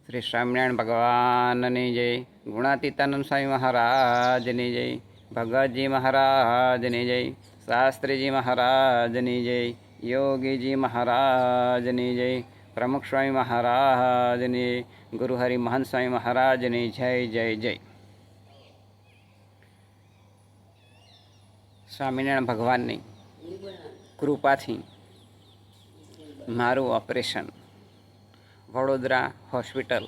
શ્રી સ્વામિનારાયણ ભગવાનની જય, ગુણાતીતાનંદ સ્વામી મહારાજની જય, ભગતજી મહારાજની જય, શાસ્ત્રીજી મહારાજની જય, યોગીજી મહારાજની જય, પ્રમુખ સ્વામી મહારાજની, ગુરુહરિ મહંત સ્વામી મહારાજની જય જય જય. સ્વામિનારાયણ ભગવાનની કૃપાથી મારું ઓપરેશન વડોદરા હોસ્પિટલ,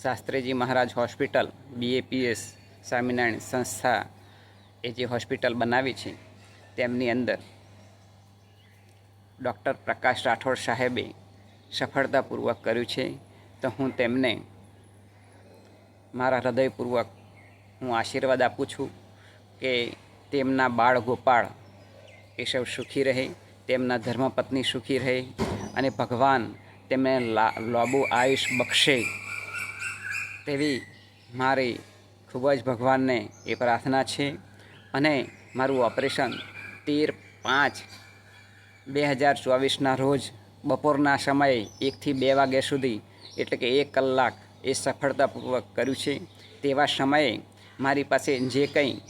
શાસ્ત્રીજી મહારાજ હોસ્પિટલ, BAPS સ્વામિનારાયણ સંસ્થા એ જે હોસ્પિટલ બનાવી છે તેમની અંદર ડૉક્ટર પ્રકાશ રાઠોડ સાહેબે સફળતાપૂર્વક કર્યું છે. તો હું તેમને મારા હૃદયપૂર્વક હું આશીર્વાદ આપું છું કે તેમના બાળ ગોપાળ એ સૌ સુખી રહે, તેમના ધર્મપત્ની સુખી રહે અને ભગવાન તેમને લાંબુ આયુષ બક્ષે તેવી મારી ખૂબ જ ભગવાનને એ પ્રાર્થના છે. અને મારું ઓપરેશન 13/5/2024ના રોજ બપોરના સમયે 1 થી 2 વાગ્યા સુધી, એટલે કે 1 કલાક એ સફળતાપૂર્વક કર્યું છે. તેવા સમયે મારી પાસે જે કંઈ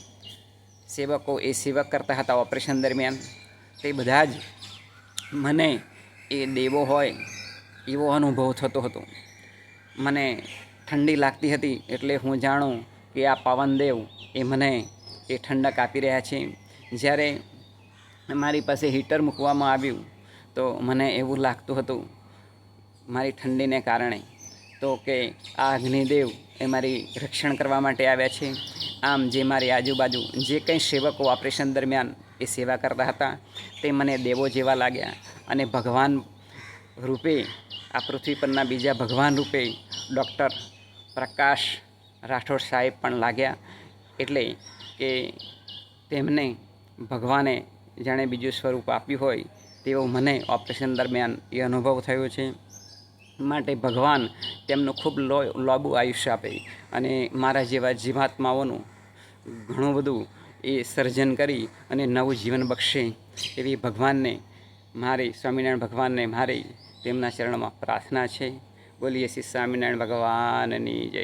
સેવકો એ સેવક કરતા હતા ઓપરેશન દરમિયાન, તે બધા જ મને એ દેવો હોય એવો અનુભવ થતો હતો. મને ઠંડી લાગતી હતી એટલે હું જાણું કે આ પવનદેવ એ મને એ ઠંડક આપી રહ્યા છે. જ્યારે મારી પાસે હીટર મૂકવામાં આવ્યું તો મને એવું લાગતું હતું મારી ઠંડીને કારણે તો કે આ અગ્નિદેવ એ મારી રક્ષણ કરવા માટે આવ્યા છે. આમ જે મારી આજુબાજુ જે કંઈ સેવકો ઓપરેશન દરમિયાન એ સેવા કરતા હતા તે મને દેવો જેવા લાગ્યા. અને ભગવાન રૂપે આ પૃથ્વી પરના બીજા ભગવાન રૂપે ડૉક્ટર પ્રકાશ રાઠોડ સાહેબ પણ લાગ્યા. એટલે કે તેમને ભગવાને જાણે બીજું સ્વરૂપ આપ્યું હોય તેવો મને ઓપરેશન દરમિયાન એ અનુભવ થયો છે. માટે ભગવાન તેમનું ખૂબ લાંબુ આયુષ્ય આપે અને મારા જેવા જીવાત્માઓનું ઘણું બધું એ સર્જન કરી અને નવું જીવન બક્ષે એવી ભગવાનને મારી સ્વામિનારાયણ ભગવાનને મારી તેમના ચરણમાં પ્રાર્થના છે. બોલીએ શ્રી સ્વામિનારાયણ ભગવાનની જય.